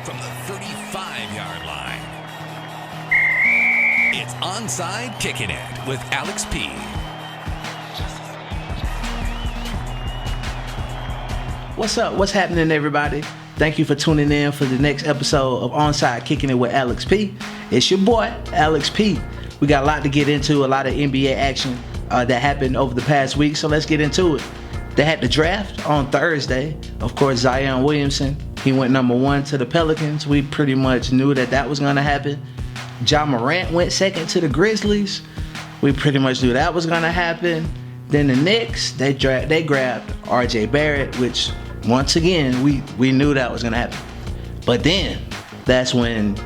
from the 35-yard line. It's Onside Kickin' It with Alex P. What's up? What's happening, everybody? Thank you for tuning in for the next episode of Onside Kickin' It with Alex P. It's your boy, Alex P. We got a lot to get into, a lot of NBA action that happened over the past week, so let's get into it. They had the draft on Thursday. Of course, Zion Williamson, he went number 1 to the Pelicans. We pretty much knew that was going to happen. Ja Morant went second to the Grizzlies. We pretty much knew that was going to happen. Then the Knicks, they grabbed R.J. Barrett, which once again, we knew that was going to happen. But then, that's when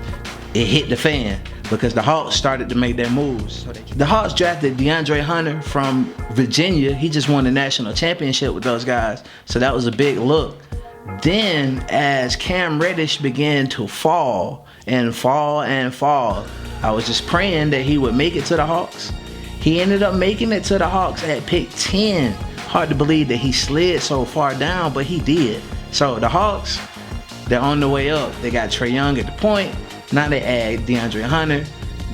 it hit the fan because the Hawks started to make their moves. The Hawks drafted DeAndre Hunter from Virginia. He just won the national championship with those guys, so that was a big look. Then, as Cam Reddish began to fall, I was just praying that he would make it to the Hawks. He ended up making it to the Hawks at pick 10. Hard to believe that he slid so far down, but he did. So the Hawks, they're on the way up. They got Trae Young at the point. Now they add DeAndre Hunter.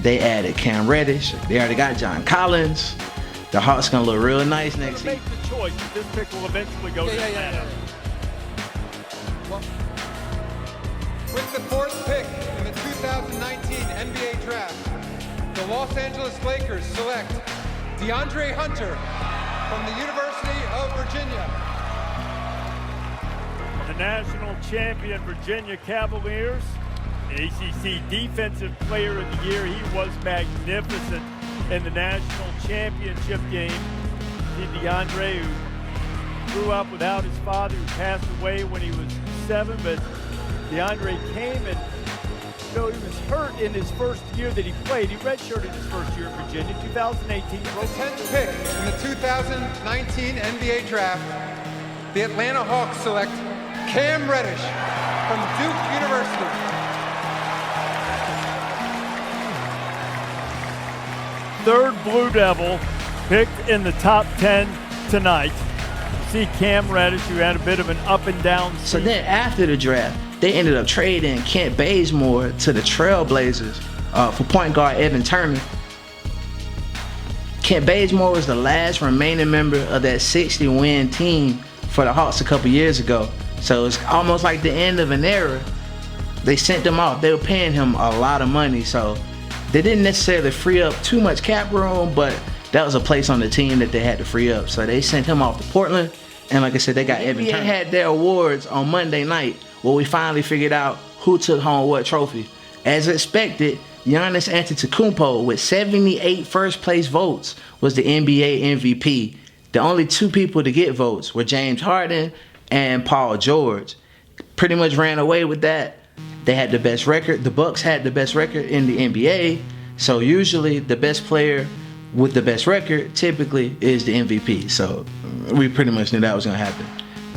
They added Cam Reddish. They already got John Collins. The Hawks gonna look real nice next season. Make the choice. This pick will eventually go to Atlanta. With the 4th pick in the 2019 NBA Draft, the Los Angeles Lakers select DeAndre Hunter from the University of Virginia. The national champion Virginia Cavaliers, ACC Defensive Player of the Year. He was magnificent in the national championship game. See DeAndre, who grew up without his father, who passed away when he was 7, but DeAndre came and he was hurt in his first year that he played. He redshirted his first year in Virginia, 2018. The 10th pick in the 2019 NBA Draft, the Atlanta Hawks select Cam Reddish from Duke University. Third Blue Devil picked in the top 10 tonight. You see Cam Reddish, who had a bit of an up and down season. So then after the draft, they ended up trading Kent Bazemore to the Trailblazers for point guard Evan Turner. Kent Bazemore was the last remaining member of that 60-win team for the Hawks a couple years ago. So it's almost like the end of an era. They sent him off. They were paying him a lot of money, so they didn't necessarily free up too much cap room, but that was a place on the team that they had to free up. So they sent him off to Portland, and like I said, they got Evan Turner. They had their awards on Monday night, where we finally figured out who took home what trophy. As expected, Giannis Antetokounmpo with 78 first-place votes was the NBA MVP. The only 2 people to get votes were James Harden and Paul George. Pretty much ran away with that. They had the best record. The Bucks had the best record in the NBA. So usually the best player with the best record typically is the MVP. So we pretty much knew that was going to happen.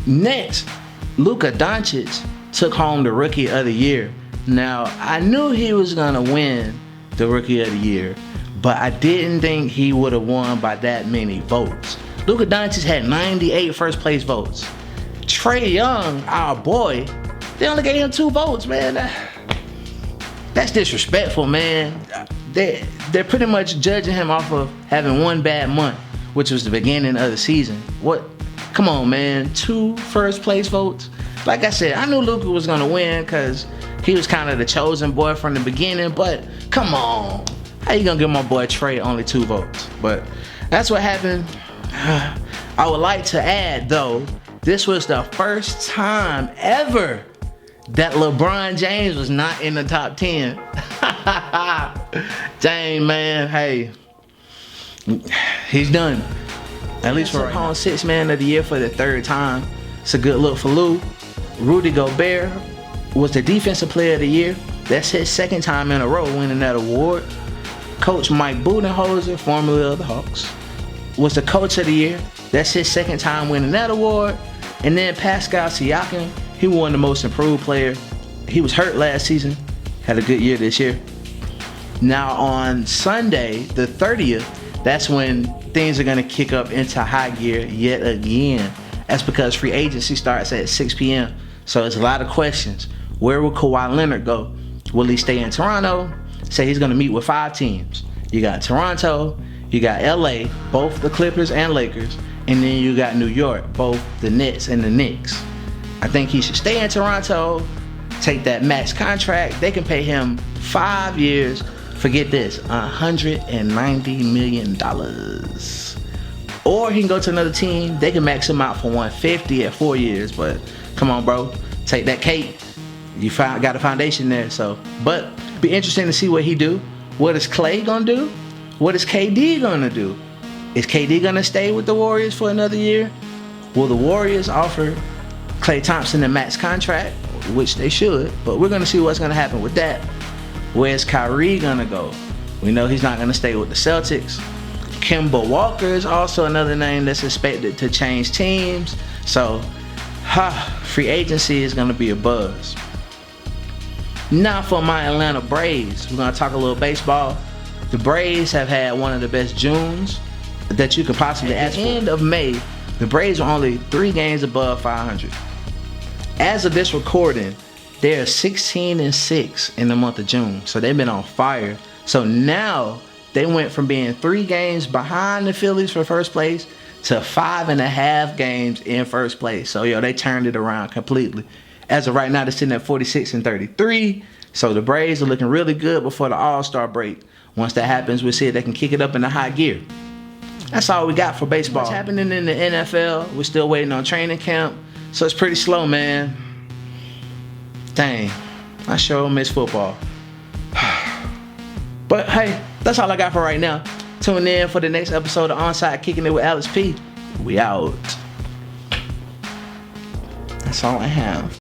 Next, Luka Doncic took home the Rookie of the Year. Now, I knew he was going to win the Rookie of the Year, but I didn't think he would have won by that many votes. Luka Doncic had 98 first-place votes. Trae Young, our boy, they only gave him 2 votes, man. That's disrespectful, man. They're pretty much judging him off of having 1 bad month, which was the beginning of the season. What? Come on, man. 2 first-place votes? Like I said, I knew Luka was going to win because he was kind of the chosen boy from the beginning, but come on. How you going to give my boy Trae only 2 votes? But that's what happened. I would like to add, though, this was the first time ever that LeBron James was not in the top 10. James, man, hey, he's done. At least for right now. 6th man of the year for the 3rd time. It's a good look for Lou. Rudy Gobert was the defensive player of the year. That's his 2nd time in a row winning that award. Coach Mike Budenholzer, formerly of the Hawks, was the coach of the year. That's his 2nd time winning that award. And then Pascal Siakam, he won the most improved player. He was hurt last season, had a good year this year. Now on Sunday, the 30th, that's when things are going to kick up into high gear yet again. That's because free agency starts at 6 p.m. So there's a lot of questions. Where will Kawhi Leonard go? Will he stay in Toronto? Say he's going to meet with 5 teams. You got Toronto, you got LA, both the Clippers and Lakers, and then you got New York, both the Nets and the Knicks. I think he should stay in Toronto, take that max contract. They can pay him 5 years. Forget this, $190 million. Or he can go to another team. They can max him out for $150 at 4 years. But come on, bro, take that cake. You got a foundation there. So, but be interesting to see what he do. What is Clay gonna do? What is KD gonna do? Is KD gonna stay with the Warriors for another year? Will the Warriors offer Klay Thompson a max contract? Which they should, but we're gonna see what's gonna happen with that. Where's Kyrie gonna go? We know he's not gonna stay with the Celtics. Kemba Walker is also another name that's expected to change teams. So, free agency is gonna be a buzz. Now for my Atlanta Braves, we're gonna talk a little baseball. The Braves have had one of the best Junes that you could possibly ask for. At the end of May, the Braves are only 3 games above 500. As of this recording, they're 16-6 in the month of June. So they've been on fire. So now they went from being 3 games behind the Phillies for first place to 5.5 games in first place. So they turned it around completely. As of right now, they're sitting at 46-33. So the Braves are looking really good before the All-Star break. Once that happens, we'll see if they can kick it up in the high gear. That's all we got for baseball. What's happening in the NFL? We're still waiting on training camp. So it's pretty slow, man. Dang, I sure miss football. But hey, that's all I got for right now. Tune in for the next episode of Onside Kicking It with Alex P. We out. That's all I have.